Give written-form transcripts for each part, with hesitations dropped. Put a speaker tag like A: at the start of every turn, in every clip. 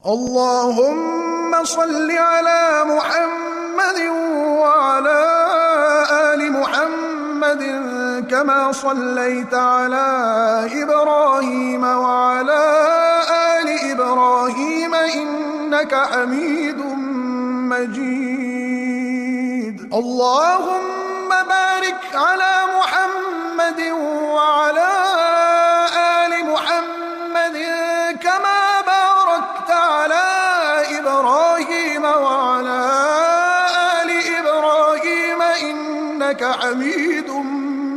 A: اللهم صل على محمد وعلى آل محمد كما صليت على إبراهيم وعلى آل إبراهيم إنك حميد مجيد. اللهم بارك على محمد وعلى آل محمد كما باركت على إبراهيم وعلى آل إبراهيم إنك حميد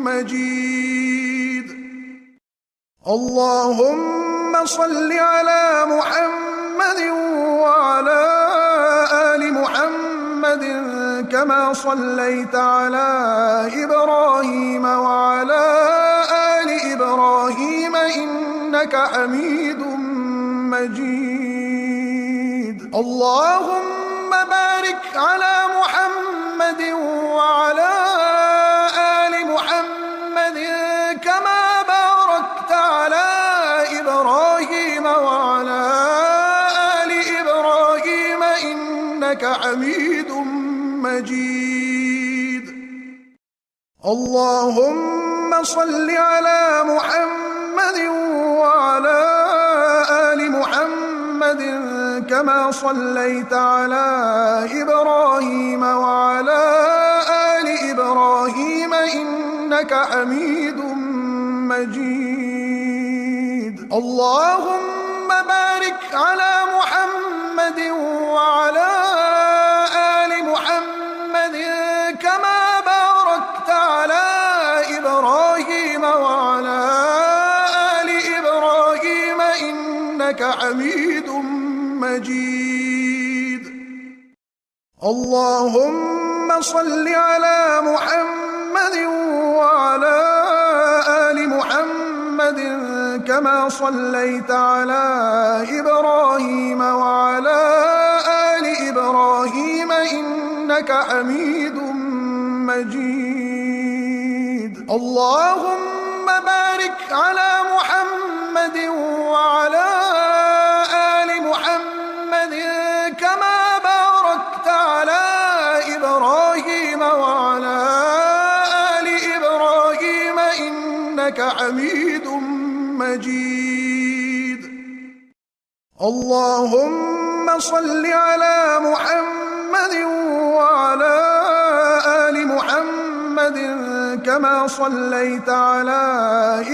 A: مجيد. اللهم صل على محمد وعلى آل محمد كما صليت على إبراهيم وعلى آل إبراهيم إنك حميد مجيد. اللهم بارك على محمد وعلى آل محمد كما باركت على إبراهيم وعلى آل إبراهيم إنك حميد مجيد. اللهم صل على محمد وعلى آل محمد كما صليت على إبراهيم وعلى آل إبراهيم إنك حميد مجيد. اللهم بارك على محمد وعلى آل محمد كما باركت على إبراهيم وعلى آل إبراهيم إنك حميد مجيد. اللهم صل على محمد وعلى آل محمد كما صليت على إبراهيم وعلى آل إبراهيم إنك حميد مجيد. اللهم بارك على محمد وعلى آل محمد كما باركت على إبراهيم وعلى آل إبراهيم إنك حميد مجيد. اللهم صل على محمد وعلى آل محمد كما صليت على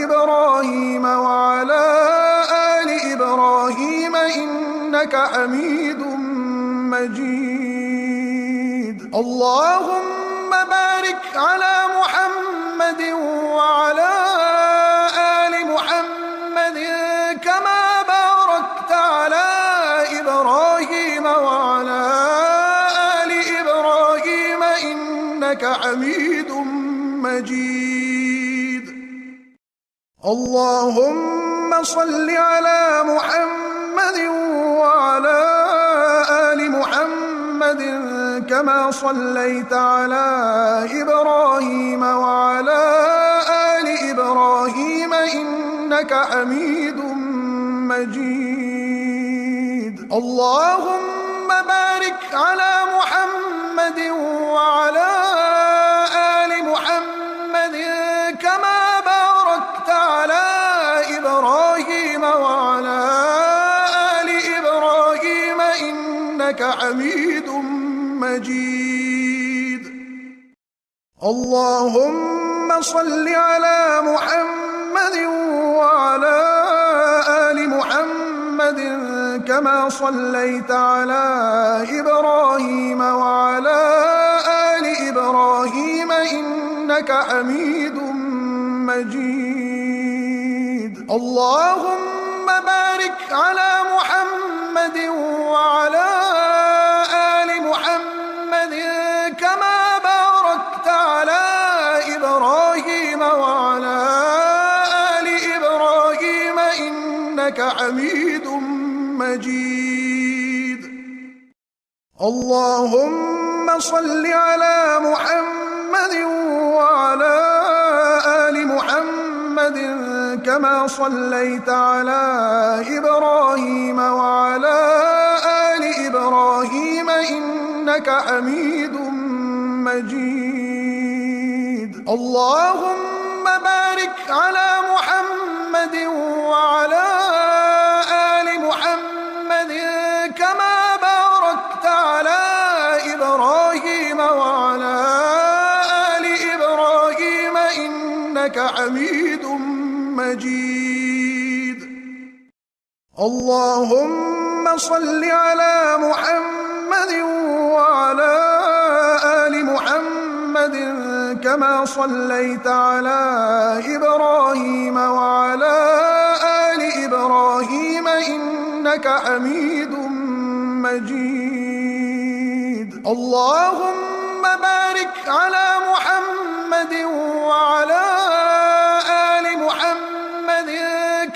A: إبراهيم وعلى آل إبراهيم إنك حميد مجيد. اللهم بارك على محمد وعلى آل محمد كما باركت على إبراهيم وعلى آل إبراهيم إنك حميد مجيد. اللهم صل على محمد وعلى آل محمد كما صليت على إبراهيم وعلى آل إبراهيم إنك حميد مجيد. اللهم بارك على محمد وعلى آل محمد كما باركت على إبراهيم وعلى آل إبراهيم إنك حميد مجيد. اللهم صل على محمد وعلى آل محمد كما صليت على إبراهيم وعلى آل إبراهيم إنك حميد مجيد. اللهم بارك على محمد وعلى آل محمد كما باركت على إبراهيم وعلى آل إبراهيم إنك حميد مجيد. اللهم صل على محمد وعلى آل محمد كما صليت على إبراهيم وعلى إنك حميد مجيد. اللهم بارك على محمد وعلى آل محمد كما باركت على إبراهيم وعلى آل إبراهيم إنك حميد مجيد. اللهم صل على محمد وعلى آل محمد كما صليت على إبراهيم وعلى آل إبراهيم إنك حميد مجيد. اللهم بارك على محمد وعلى آل محمد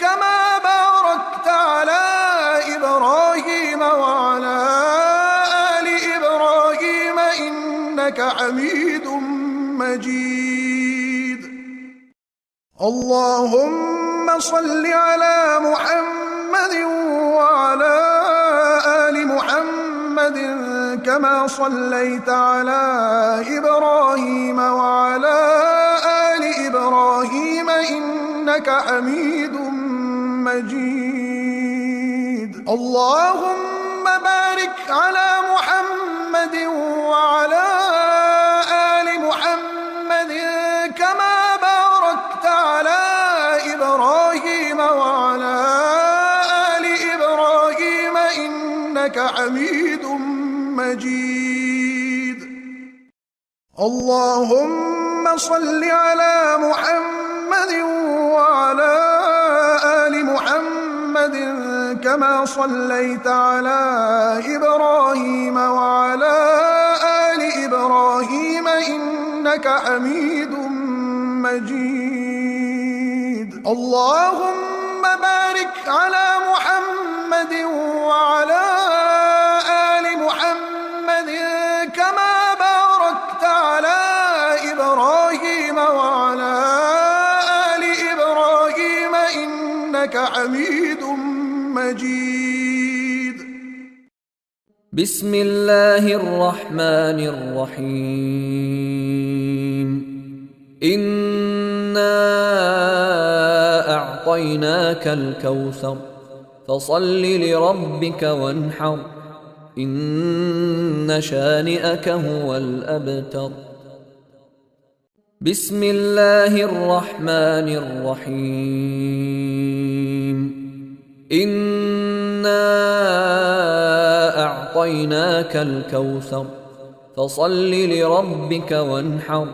A: كما باركت على إبراهيم وعلى آل إبراهيم إنك حميد مجيد. اللهم صل على محمد وعلى آل محمد كما صليت على إبراهيم وعلى آل إبراهيم إنك حميد مجيد. اللهم بارك على محمد وعلى آل محمد كما باركت على إبراهيم وعلى آل إبراهيم إنك حميد مجيد. اللهم صل على محمد وعلى آل محمد كما صليت على إبراهيم وعلى آل إبراهيم إنك حميد مجيد. اللهم بارك على محمد وعلى آل محمد كما باركت على إبراهيم وعلى آل إبراهيم إنك حميد مجيد.
B: بسم الله الرحمن الرحيم. إنا أعطيناك الكوثر فصل لربك وانحر إن شانئك هو الأبتر. بسم الله الرحمن الرحيم. إنا أعطيناك الكوثر فصل لربك وانحر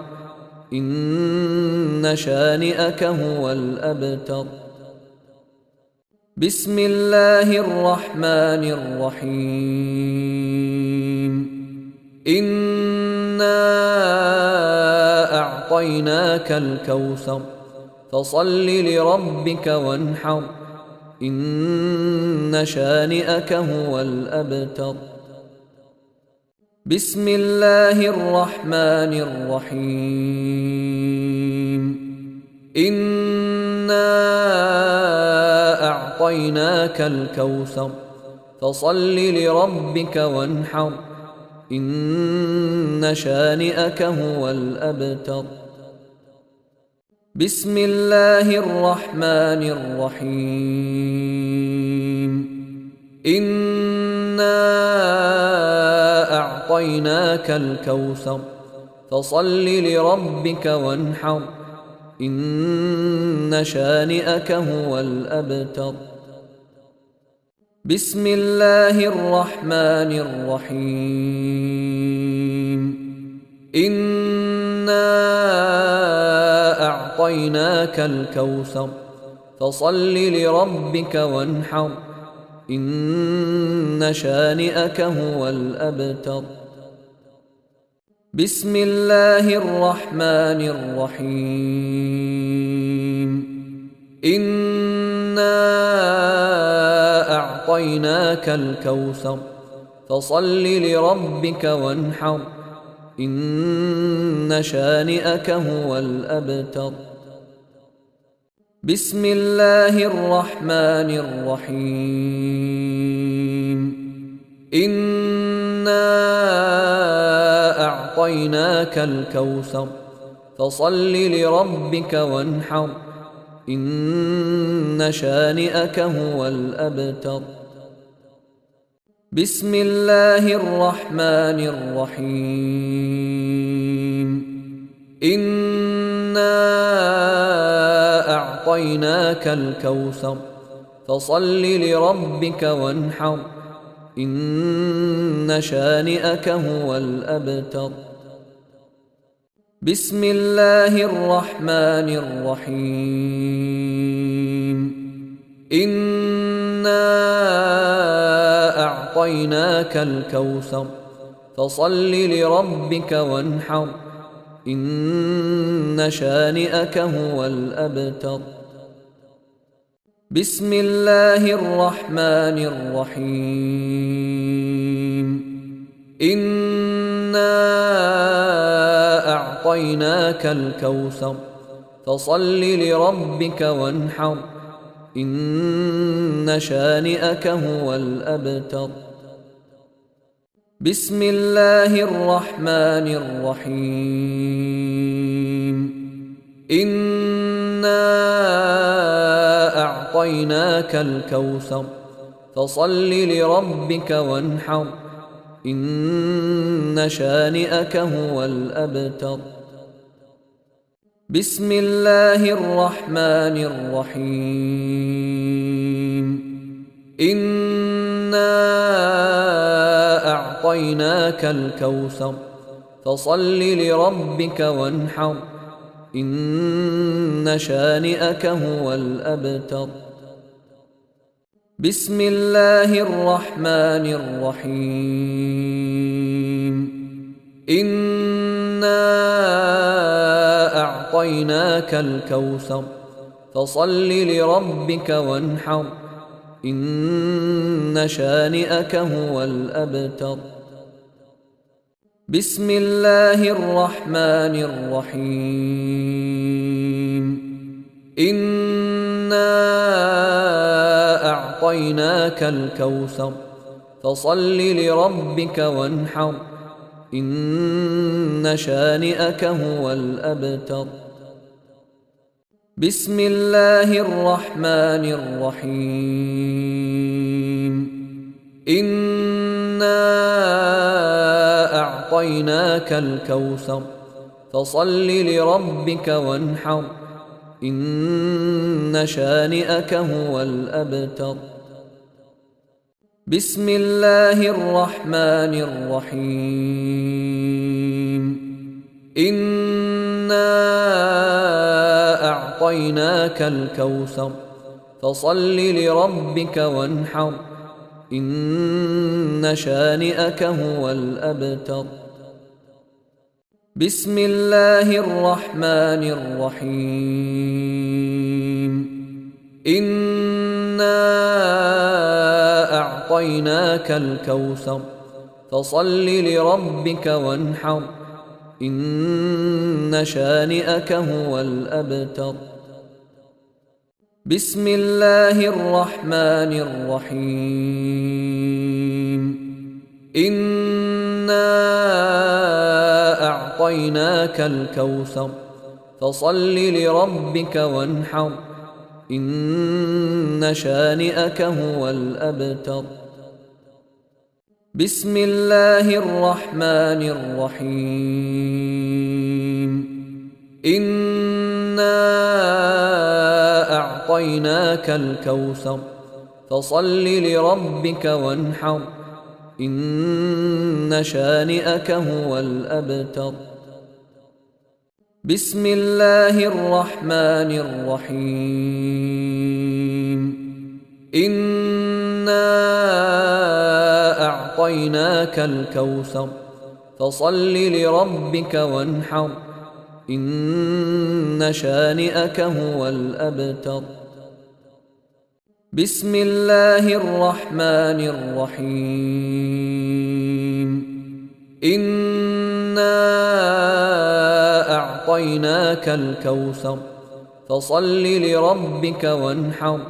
B: إن شانئك هو الأبتر. بسم الله الرحمن الرحيم. إنا أعطيناك الكوثر فصل لربك وانحر إن شانئك هو الأبتر. بسم الله الرحمن الرحيم. إنا أعطيناك الكوثر فصل لربك وانحر إن شانئك هو الأبتر. بسم الله الرحمن الرحيم. إنا أعطيناك الكوثر فصل لربك وانحر إن شانئك هو الأبتر. بسم الله الرحمن الرحيم. إنا أعطيناك الكوثر فصل لربك وانحر إن شانئك هو الأبتر. بسم الله الرحمن الرحيم. إنا أعطيناك الكوثر فصل لربك وانحر إن شانئك هو الأبتر. بسم الله الرحمن الرحيم. إنا أعطيناك الكوثر فصل لربك وانحر إن شانئك هو الأبتر. بسم الله الرحمن الرحيم. إنا أعطيناك الكوثر فصل لربك وانحر إن شانئك هو الأبتر. بسم الله الرحمن الرحيم. إنا أعطيناك الكوثر فصل لربك وانحر إن شانئك هو الأبتر. بسم الله الرحمن الرحيم. إنا أعطيناك الكوثر فصل لربك وانحر إن شانئك هو الأبتر. بسم الله الرحمن الرحيم. إنا أعطيناك الكوثر فصل لربك وانحر إن شانئك هو الأبتر. بسم الله الرحمن الرحيم. إنا أعطيناك الكوثر فصل لربك وانحر إن شانئك هو الأبتر. بسم الله الرحمن الرحيم. إنا أعطيناك الكوثر فصل لربك وانحر إن شانئك هو الأبتر. بسم الله الرحمن الرحيم. إنا أعطيناك الكوثر فصل لربك وانحر إن شانئك هو الأبتر. بسم الله الرحمن الرحيم. إنا أعطيناك الكوثر فصل لربك وانحر إن شانئك هو الأبتر. بسم الله الرحمن الرحيم. إنا أعطيناك الكوثر فصل لربك وانحر إن شانئك هو الأبتر. بسم الله الرحمن الرحيم. إنا أعطيناك الكوثر فصل لربك وانحر إن شانئك هو الأبتر. بسم الله الرحمن الرحيم. إنا أعطيناك الكوثر فصل لربك وانحر إن شانئك هو الأبتر. بسم الله الرحمن الرحيم. إنا أعطيناك الكوثر فصل لربك وانحر إن شانئك هو الأبتر. بسم الله الرحمن الرحيم. إنا أعطيناك الكوثر فصل لربك وانحر إن شانئك هو الأبتر. بسم الله الرحمن الرحيم. إنا أعطيناك الكوثر فصل لربك وانحر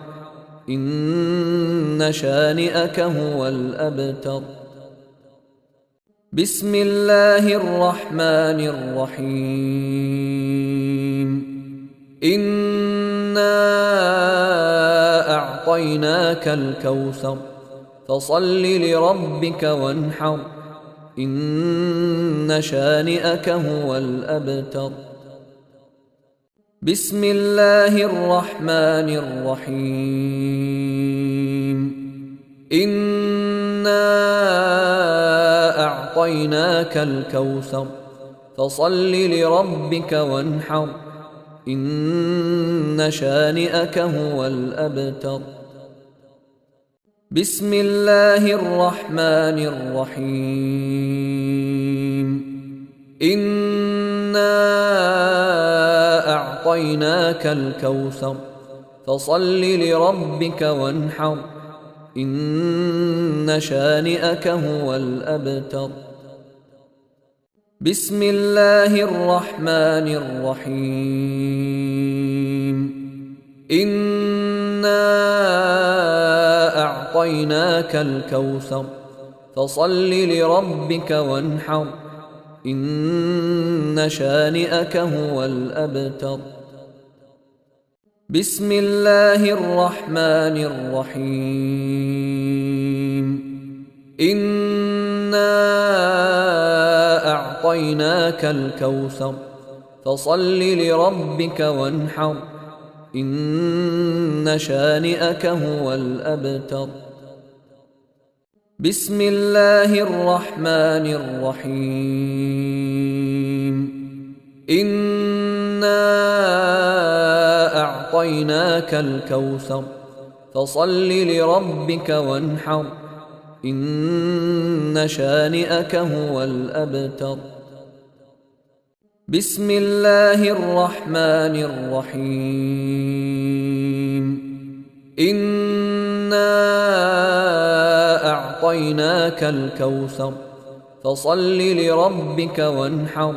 B: إن شانئك هو الأبتر. بسم الله الرحمن الرحيم إنا أعطيناك الكوثر فصل لربك وانحر إن شانئك هو الأبتر بسم الله الرحمن الرحيم إنا أعطيناك الكوثر فصل لربك وانحر إن شانئك هو الأبتر بسم الله الرحمن الرحيم إنا أعطيناك الكوثر فصل لربك وانحر إن شانئك هو الأبتر بسم الله الرحمن الرحيم إنا أعطيناك الكوثر فصل لربك وانحر إن شانئك هو الأبتر بسم الله الرحمن الرحيم إنا أعطيناك الكوثر فصل لربك وانحر إن شانئك هو الأبتر بسم الله الرحمن الرحيم إنا أعطيناك الكوثر فصل لربك وانحر إن شانئك هو الأبتر بسم الله الرحمن الرحيم إنا أعطيناك الكوثر فصل لربك وانحر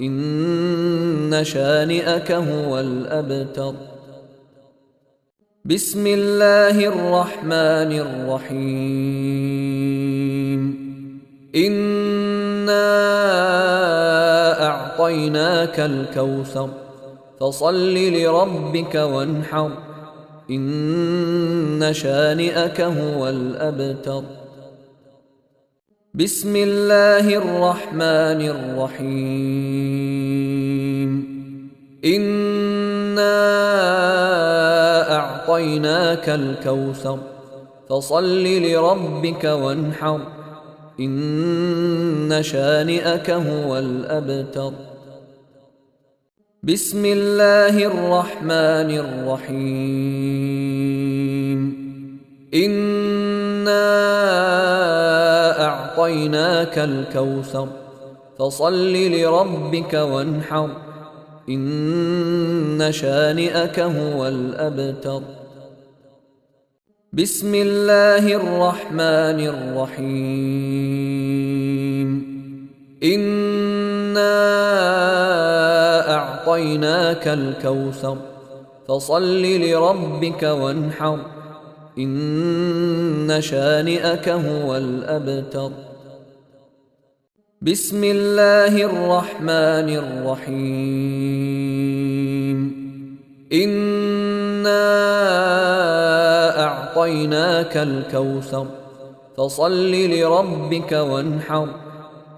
B: إن شانئك هو الأبتر بسم الله الرحمن الرحيم إنا أعطيناك الكوثر فصل لربك وانحر إن شانئك هو الأبتر بسم الله الرحمن الرحيم إنا أعطيناك الكوثر فصل لربك وانحر إن شانئك هو الأبتر بسم الله الرحمن الرحيم إنا أعطيناك الكوثر فصل لربك وانحر إن شانئك هو الأبتر بسم الله الرحمن الرحيم إنا أعطيناك الكوثر فصل لربك وانحر إن شانئك هو الأبتر بسم الله الرحمن الرحيم إنا أعطيناك الكوثر فصل لربك وانحر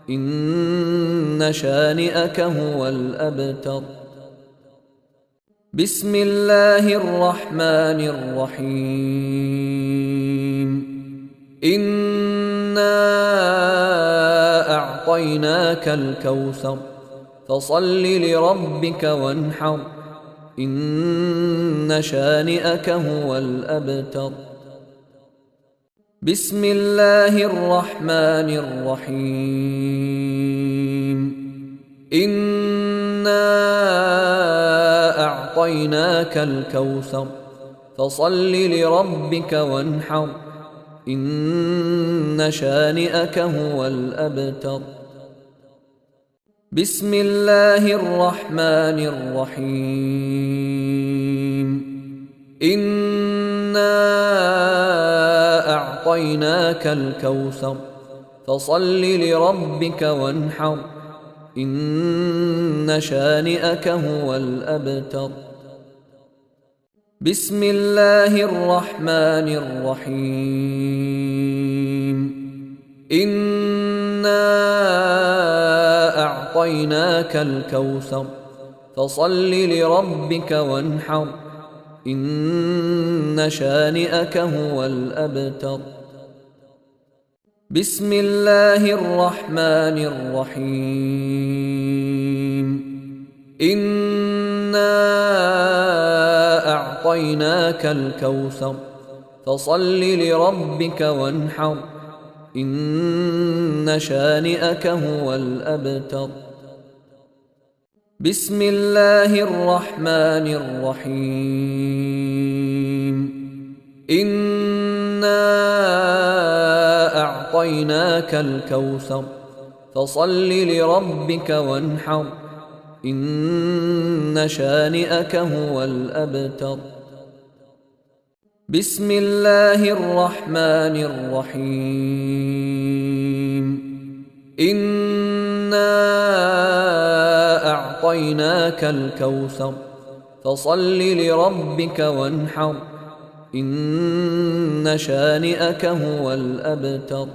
B: إن شانئك هو الأبتر بسم الله الرحمن الرحيم إنا أعطيناك الكوثر فصل لربك وانحر إن شانئك هو الأبتر بسم الله الرحمن الرحيم إنا أعطيناك الكوثر فصل لربك وانحر إن شانئك هو الأبتر بسم الله الرحمن الرحيم إنا أعطيناك الكوثر فصل لربك وانحر إن شانئك هو الأبتر. بسم الله الرحمن الرحيم. إنا أعطيناك الكوثر فصل لربك وانحر إن شانئك هو الأبتر. بسم الله الرحمن الرحيم. إنا أعطيناك الكوثر فصل لربك وانحر إن شانئك هو الأبتر. بسم الله الرحمن الرحيم. إنا أعطيناك الكوثر فصل لربك وانحر إن شانئك هو الأبتر. بسم الله الرحمن الرحيم. إنا أعطيناك الكوثر فصل لربك وانحر إن شانئك هو الأبتر.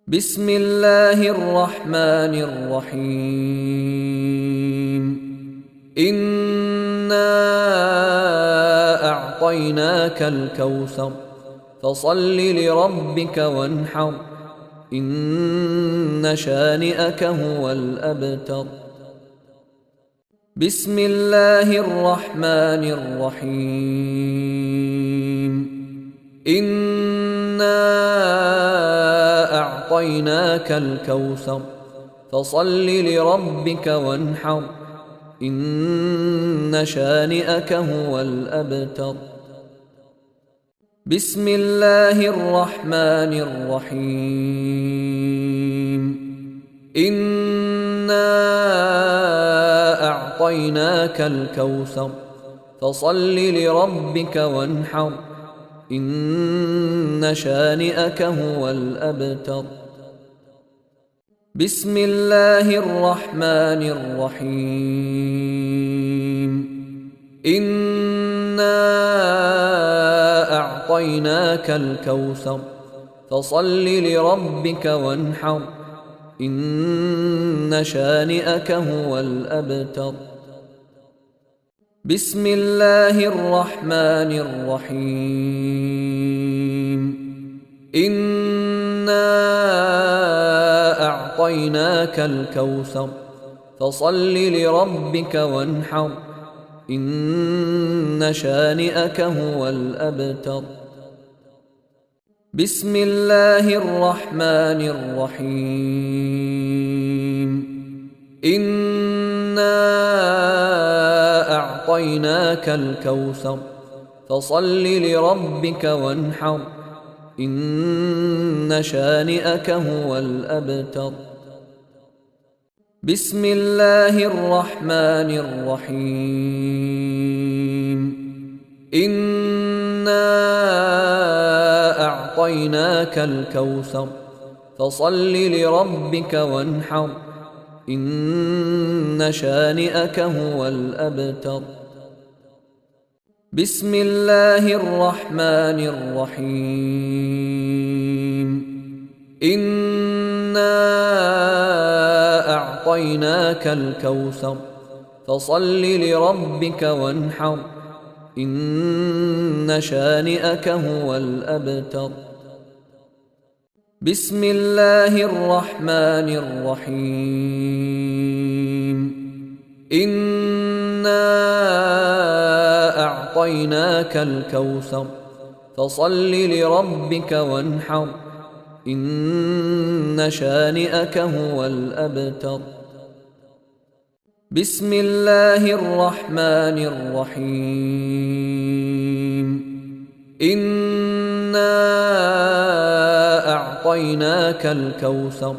B: بسم الله الرحمن الرحيم. إنا أعطيناك الكوثر فصل لربك وانحر إن شانئك هو الأبتر. بسم الله الرحمن الرحيم. إنا أعطيناك الكوثر فصل لربك وانحر إن شانئك هو الأبتر. بسم الله الرحمن الرحيم. إنا أعطيناك الكوثر فصل لربك وانحر إن شانئك هو الأبتر. بسم الله الرحمن الرحيم. إنا أعطيناك الكوثر فصل لربك وانحر إن شانئك هو الأبتر. بسم الله الرحمن الرحيم. إنا أعطيناك الكوثر فصل لربك وانحر إن شانئك هو الأبتر. بسم الله الرحمن الرحيم. إنا أعطيناك الكوثر فصل لربك وانحر إن شانئك هو الأبتر. بسم الله الرحمن الرحيم. إنا أعطيناك الكوثر فصل لربك وانحر إن شانئك هو الأبتر. بسم الله الرحمن الرحيم. إنا أعطيناك الكوثر فصل لربك وانحر إن شانئك هو الأبتر. بسم الله الرحمن الرحيم. إنا أعطيناك الكوثر فصل لربك وانحر إن شانئك هو الأبتر. بسم الله الرحمن الرحيم. إنا أعطيناك الكوثر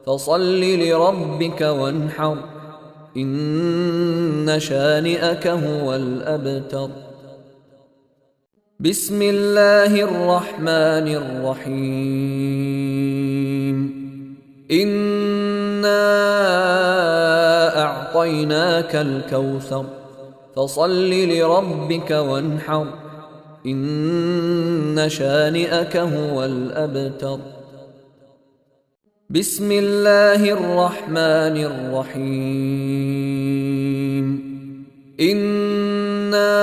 B: فصل لربك وانحر إن شانئك هو الأبتر. بسم الله الرحمن الرحيم. إنا أعطيناك الكوثر فصل لربك وانحر إن شانئك هو الأبتر. بسم الله الرحمن الرحيم. إنا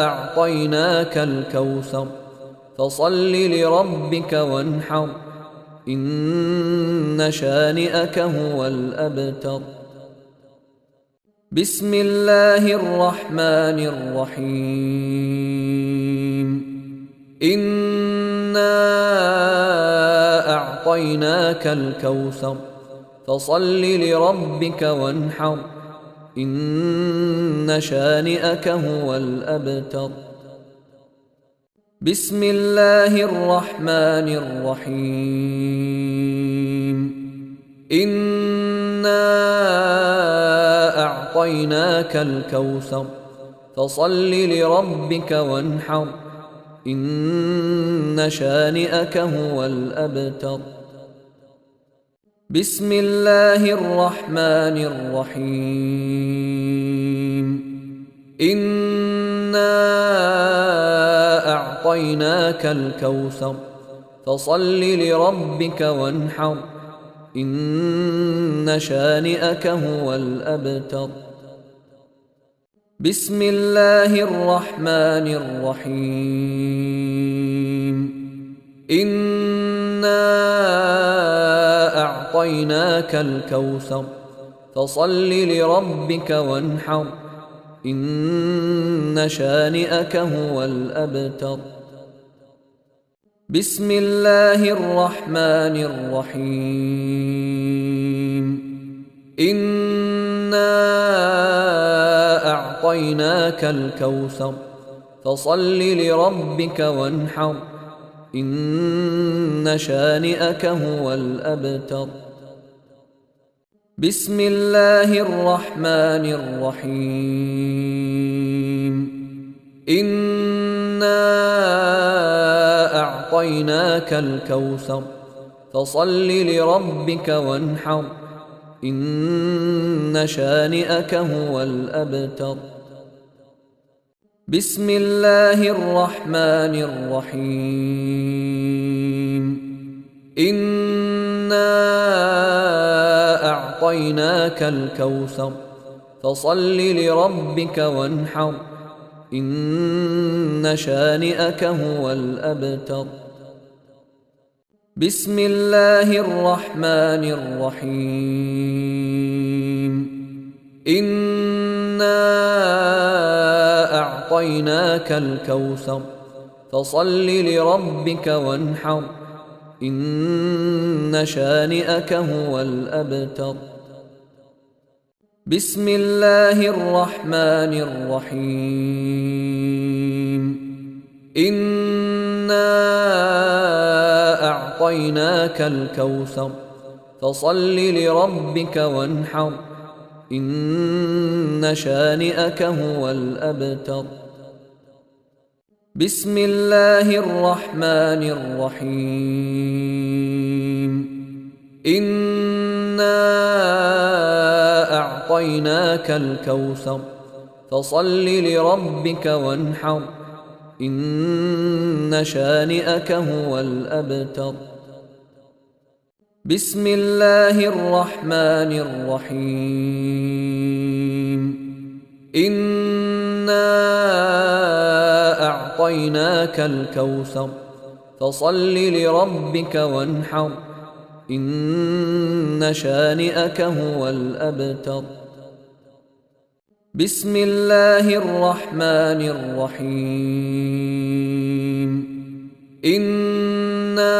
B: أعطيناك الكوثر فصل لربك وانحر إن شانئك هو الأبتر. بسم الله الرحمن الرحيم. إنا أعطيناك الكوثر فصل لربك وانحر إن شانئك هو الأبتر. بسم الله الرحمن الرحيم. إنا أعطيناك الكوثر فصل لربك وانحر إن شانئك هو الأبتر. بسم الله الرحمن الرحيم. إنا أعطيناك الكوثر فصل لربك وانحر إن شانئك هو الأبتر. بسم الله الرحمن الرحيم. إنا أعطيناك الكوثر فصل لربك وانحر إن شانئك هو الأبتر. بسم الله الرحمن الرحيم. إنا أعطيناك الكوثر فصل لربك وانحر إن شانئك هو الأبتر. بسم الله الرحمن الرحيم. إنا أعطيناك الكوثر فصل لربك وانحر إن شانئك هو الأبتر. بسم الله الرحمن الرحيم. إنا أعطيناك الكوثر فصل لربك وانحر إن شانئك هو الأبتر. بسم الله الرحمن الرحيم. إنا أعطيناك الكوثر فصل لربك وانحر إن شانئك هو الأبتر. بسم الله الرحمن الرحيم. إنا أعطيناك الكوثر فصل لربك وانحر إن شانئك هو الأبتر. بسم الله الرحمن الرحيم. إنا أعطيناك الكوثر فصل لربك وانحر إن شانئك هو الأبتر. بسم الله الرحمن الرحيم. إنا أعطيناك الكوثر فصل لربك وانحر إن شانئك هو الأبتر. بسم الله الرحمن الرحيم. إنا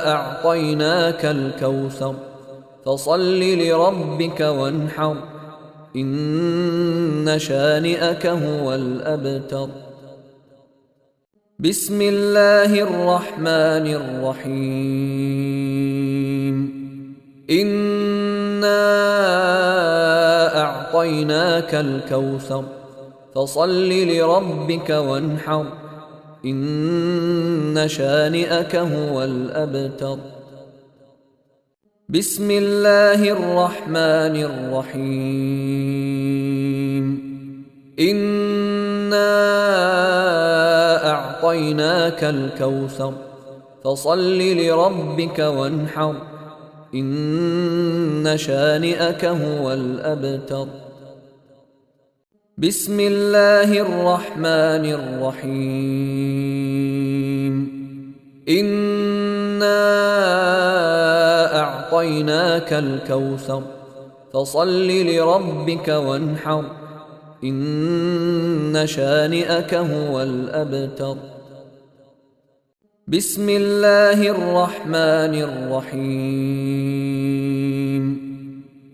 B: أعطيناك الكوثر فصل لربك وانحر إن شانئك هو الأبتر. بسم الله الرحمن الرحيم. إنا أعطيناك الكوثر فصل لربك وانحر إن شانئك هو الأبتر. بسم الله الرحمن الرحيم إنا أعطيناك الكوثر فصل لربك وانحر إن شانئك هو الأبتر بسم الله الرحمن الرحيم إنا أعطيناك الكوثر فصل لربك وانحر إن شانئك هو الأبتر بسم الله الرحمن الرحيم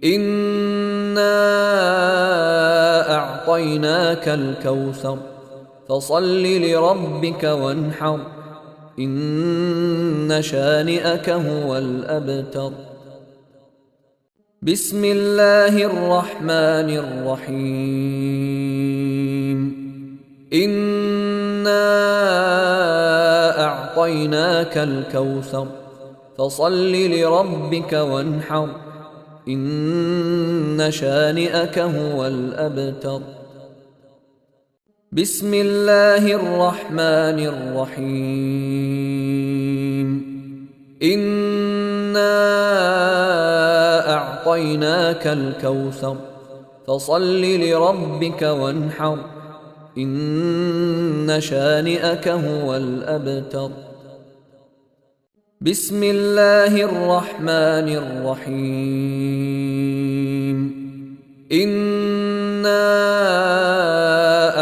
B: إنا أعطيناك الكوثر فصل لربك وانحر إن شانئك هو الأبتر بسم الله الرحمن الرحيم إنا أعطيناك الكوثر فصل لربك وانحر إن شانئك هو الأبتر بسم الله الرحمن الرحيم إنا أعطيناك الكوثر فصل لربك وانحر إن شانئك هو الأبتر بسم الله الرحمن الرحيم إنا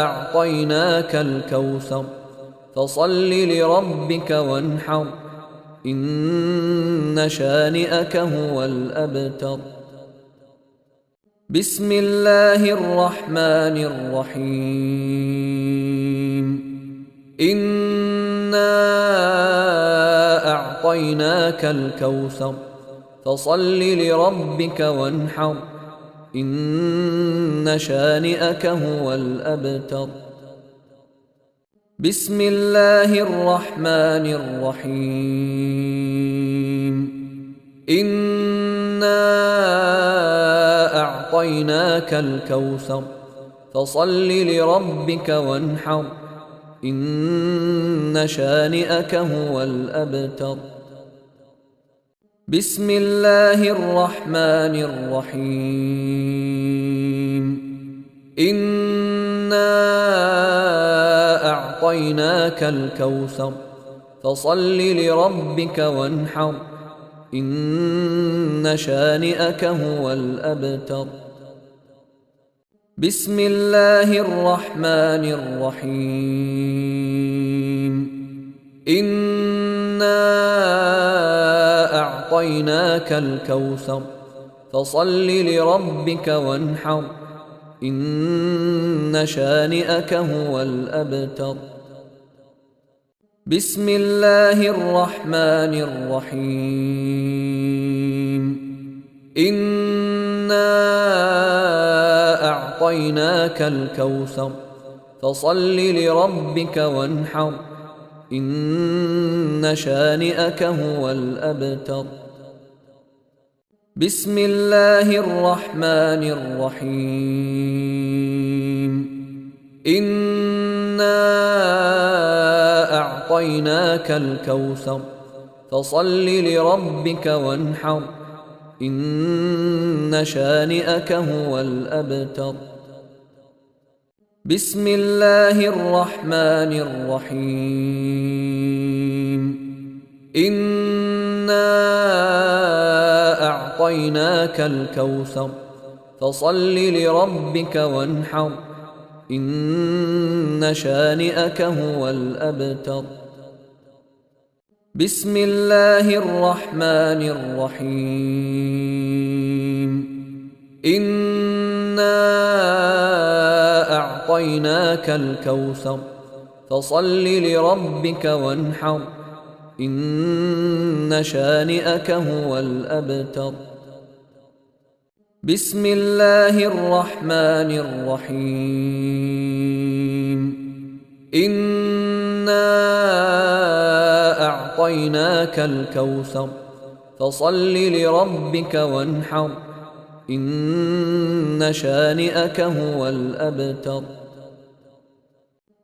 B: أعطيناك الكوثر فصل لربك وانحر إن شانئك هو الأبتر بسم الله الرحمن الرحيم إنا أعطيناك الكوثر فصل لربك وانحر إن شانئك هو الأبتر بسم الله الرحمن الرحيم إنا أعطيناك الكوثر فصل لربك وانحر إن شانئك هو الأبتر بسم الله الرحمن الرحيم إنا أعطيناك الكوثر فصل لربك وانحر إن شانئك هو الأبتر بسم الله الرحمن الرحيم إنا أعطيناك الكوثر فصل لربك وانحر إن شانئك هو الأبتر بسم الله الرحمن الرحيم إنا أعطيناك الكوثر فصل لربك وانحر إن شانئك هو الأبتر بسم الله الرحمن الرحيم إنا أعطيناك الكوثر فصل لربك وانحر إن شانئك هو الأبتر بسم الله الرحمن الرحيم إنا أعطيناك الكوثر فصل لربك وانحر إن شانئك هو الأبتر بسم الله الرحمن الرحيم إنا أعطيناك الكوثر فصل لربك وانحر إن شانئك هو الأبتر بسم الله الرحمن الرحيم إنا أعطيناك الكوثر فصل لربك وانحر إن شانئك هو الأبتر.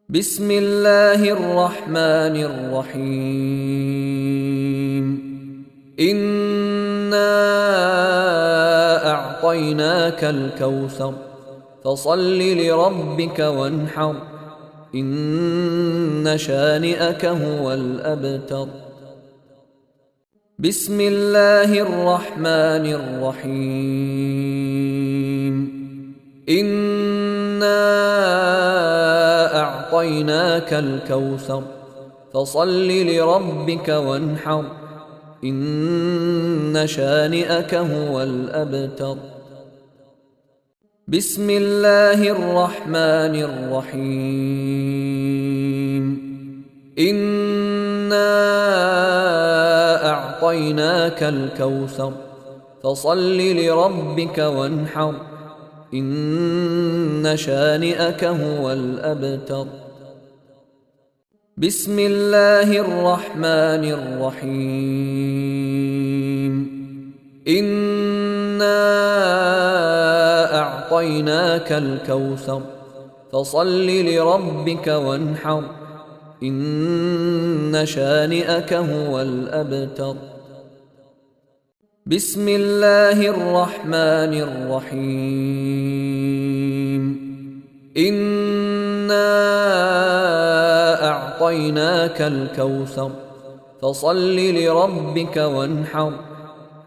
B: بسم الله الرحمن الرحيم. إنا أعطيناك الكوثر فصل لربك وانحر إن شانئك هو الأبتر. بسم الله الرحمن الرحيم. إنا أعطيناك الكوثر فصل لربك وانحر إن شانئك هو الأبتر. بسم الله الرحمن الرحيم. إنا أعطيناك الكوثر فصل لربك وانحر إن شانئك هو الأبتر. بسم الله الرحمن الرحيم. إنا أعطيناك الكوثر فصل لربك وانحر إن شانئك هو الأبتر. بسم الله الرحمن الرحيم. إنا أعطيناك الكوثر فصل لربك وانحر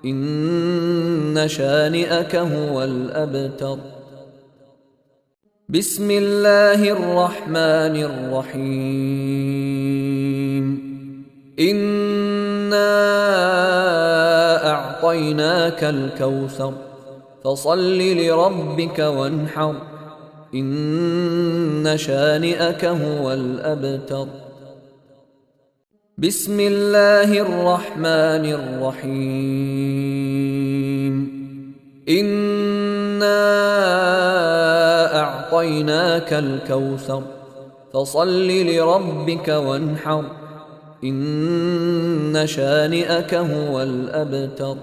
B: إن شانئك هو الأبتر. بسم الله الرحمن الرحيم. إنا أعطيناك الكوثر فصل لربك وانحر إن شانئك هو الأبتر. بسم الله الرحمن الرحيم. إنا أعطيناك الكوثر فصل لربك وانحر إن شانئك هو الأبتر.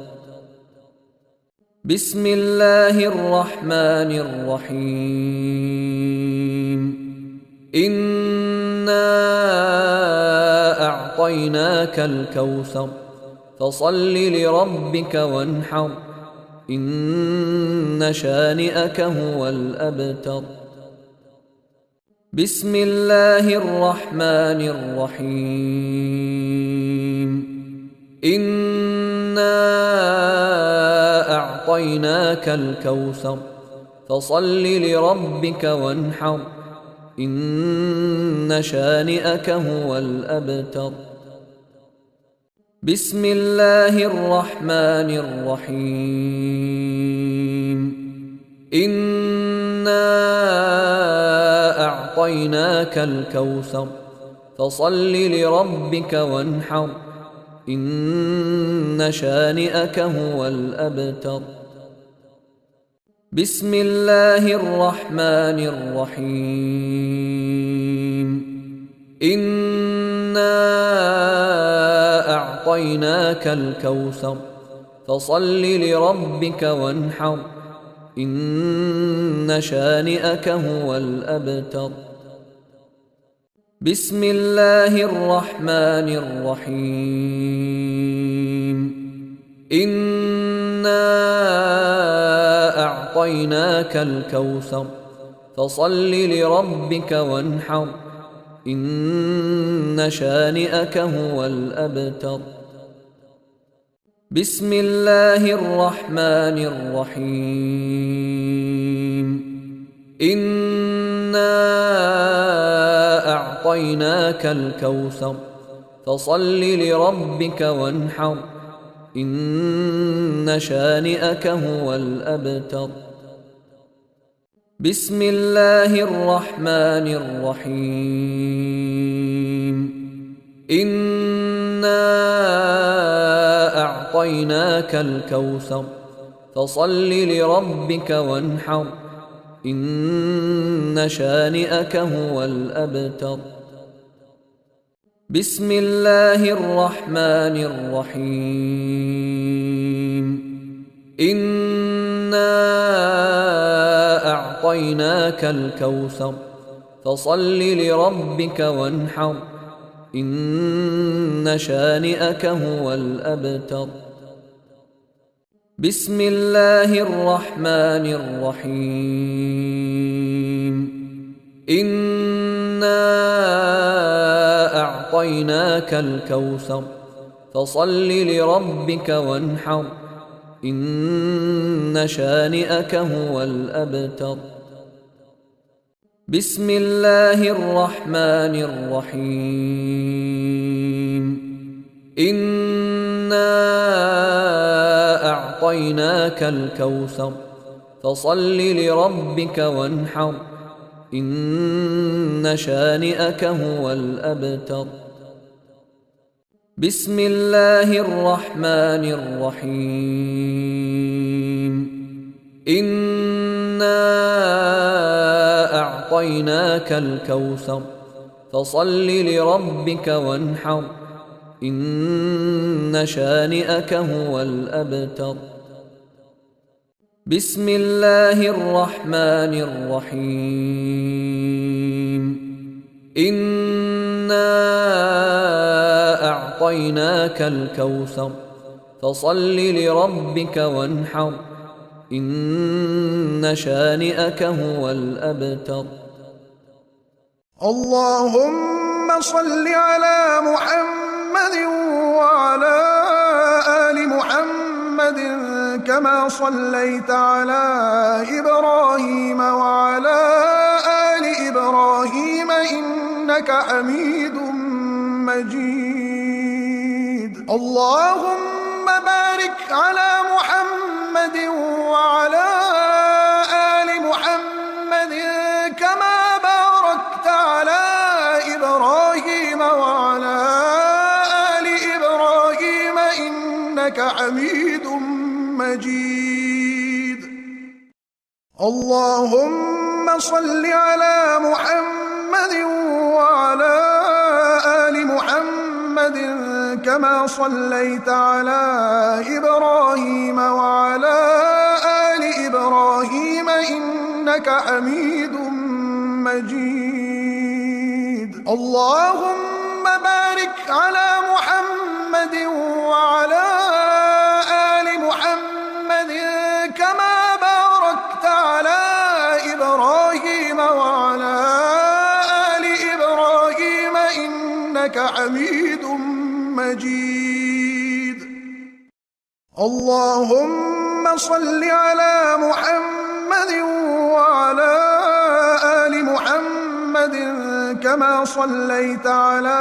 B: بسم الله الرحمن الرحيم. إنا أعطيناك الكوثر فصل لربك وانحر إن شانئك هو الأبتر. بسم الله الرحمن الرحيم. إنا أعطيناك الكوثر فصل لربك وانحر إن شانئك هو الأبتر. بسم الله الرحمن الرحيم. إنا أعطيناك الكوثر فصل لربك وانحر إن شانئك هو الأبتر. بسم الله الرحمن الرحيم. إنا أعطيناك الكوثر فصل لربك وانحر إن شانئك هو الأبتر. بسم الله الرحمن الرحيم. إنا أعطيناك الكوثر فصل لربك وانحر إن شانئك هو الأبتر. بسم الله الرحمن الرحيم. إنا أعطيناك الكوثر فصل لربك وانحر إن شانئك هو الأبتر. بسم الله الرحمن الرحيم. إنا أعطيناك الكوثر فصل لربك وانحر إن شانئك هو الأبتر. بسم الله الرحمن الرحيم إنا أعطيناك الكوثر فصل لربك وانحر إن شانئك هو الأبتر بسم الله الرحمن الرحيم إنا أعطيناك الكوثر فصل لربك وانحر إن شانئك هو الأبتر بسم الله الرحمن الرحيم إنا أعطيناك الكوثر فصل لربك وانحر إن شانئك هو الأبتر بسم الله الرحمن الرحيم إنا أعطيناك الكوثر فصل لربك وانحر إن شانئك هو الأبتر بسم الله الرحمن الرحيم إنا أعطيناك الكوثر فصل لربك وانحر إن شانئك هو الأبتر
A: اللهم صل على محمد وعلى آل محمد كما صليت على إبراهيم وعلى آل إبراهيم إنك حميد مجيد اللهم بارك على محمد وعلى آل محمد كما باركت على إبراهيم وعلى آل إبراهيم إنك حميد مجيد اللهم صل على محمد وعلى آل محمد كما صليت على إبراهيم وعلى آل إبراهيم إنك حميد مجيد اللهم بارك على محمد وعلى آل محمد كما باركت على إبراهيم وعلى آل إبراهيم إنك حميد مجيد اللهم صل على محمد وعلى آل محمد كما صليت على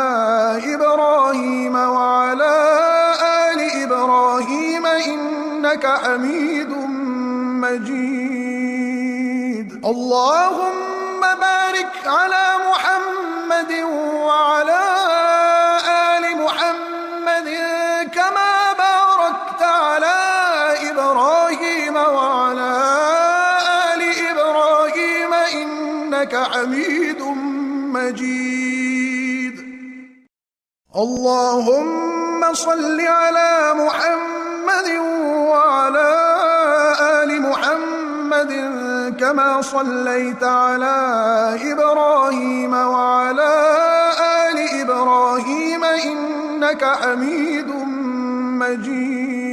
A: إبراهيم وعلى آل إبراهيم إنك حميد مجيد اللهم بارك على محمد وعلى آل محمد كما باركت على إبراهيم وعلى آل إبراهيم إنك حميد مجيد اللهم صل على محمد وعلى آل محمد كما صليت على إبراهيم وعلى آل إبراهيم إنك حميد مجيد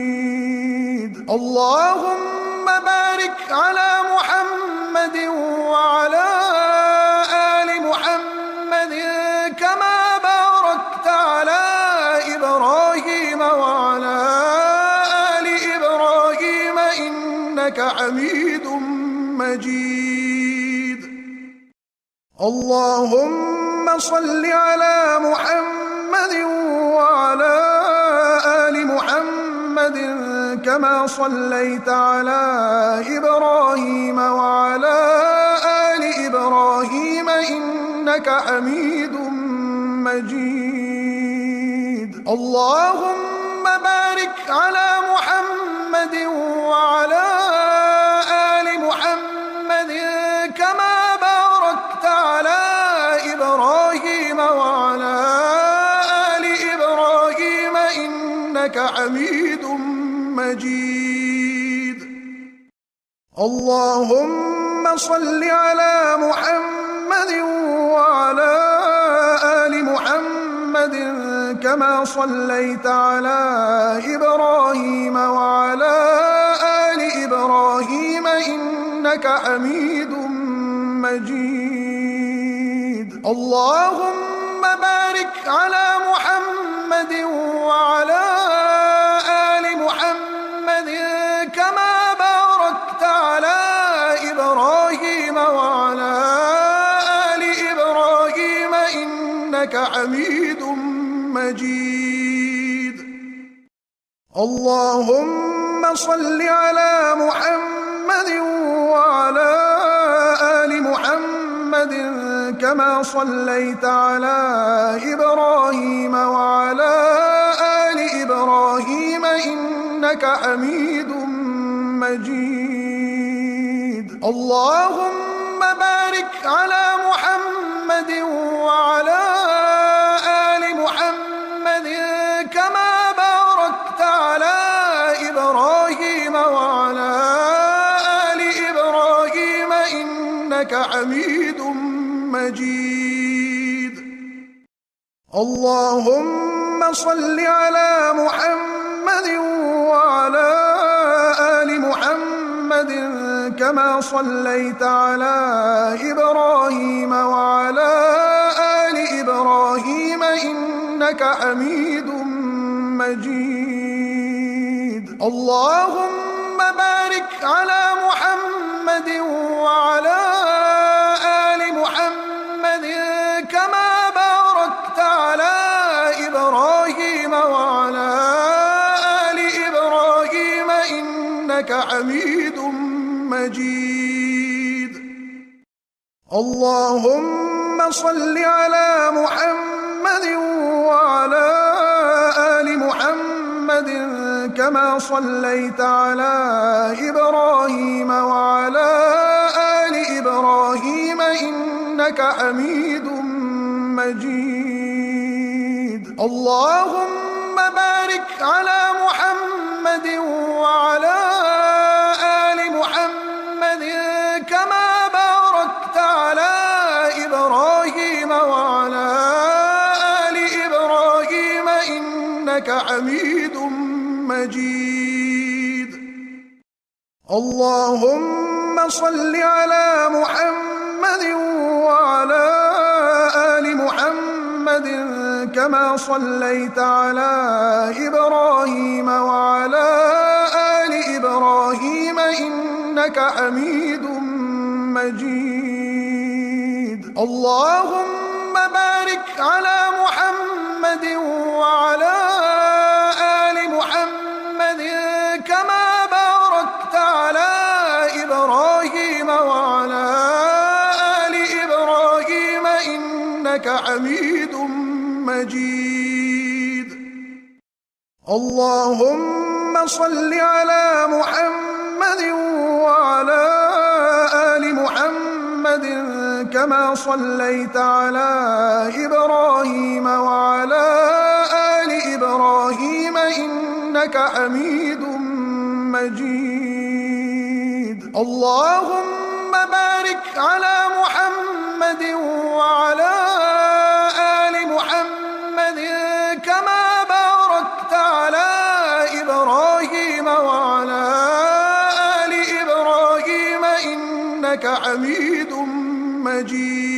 A: اللهم بارك على محمد وعلى آل محمد كما باركت على إبراهيم وعلى آل إبراهيم إنك حميد مجيد اللهم صل على محمد وعلى آل محمد كما صليت على إبراهيم وعلى آل إبراهيم إنك حميد مجيد اللهم بارك على محمد وعلى آل محمد كما باركت على إبراهيم وعلى إنك حميد مجيد. اللهم صل على محمد وعلى آل محمد كما صليت على إبراهيم وعلى آل إبراهيم إنك حميد مجيد. اللهم بارك على محمد وعلى آل محمد كما باركت على إبراهيم وعلى آل إبراهيم إنك حميد مجيد. اللهم صل على محمد وعلى آل محمد كما صليت على إبراهيم وعلى آل إبراهيم إنك حميد مجيد. اللهم بارك على محمد وعلى آل محمد كما باركت على إبراهيم وعلى آل إبراهيم إنك حميد مجيد. اللهم صل على محمد وعلى آل محمد كما صليت على إبراهيم وعلى آل إبراهيم إنك حميد مجيد. اللهم بارك على محمد وعلى آل محمد كما باركت على إبراهيم وعلى آل إبراهيم إنك حميد مجيد. اللهم صل على محمد وعلى آل محمد كما صليت على إبراهيم وعلى آل إبراهيم إنك حميد مجيد. اللهم بارك على محمد وعلى آل محمد كما باركت على إبراهيم وعلى آل إبراهيم إنك حميد مجيد. اللهم صل على محمد وعلى آل محمد كما صليت على إبراهيم وعلى آل إبراهيم إنك حميد مجيد. اللهم بارك على محمد وعلى آل محمد كما باركت على إبراهيم وعلى آل إبراهيم إنك حميد مجيد. اللهم بارك على محمد وعلى آل محمد كما باركت على إبراهيم وعلى آل إبراهيم إنك حميد مجيد. اللهم بارك على محمد وعلى آل محمد كما باركت على إبراهيم وعلى آل إبراهيم إنك حميد مجيد. اللهم صل على محمد وعلى آل محمد كما صليت على إبراهيم وعلى آل إبراهيم إنك حميد مجيد. اللهم بارك على محمد وعلى آل محمد كما باركت على إبراهيم وعلى آل إبراهيم إنك حميد مجيد.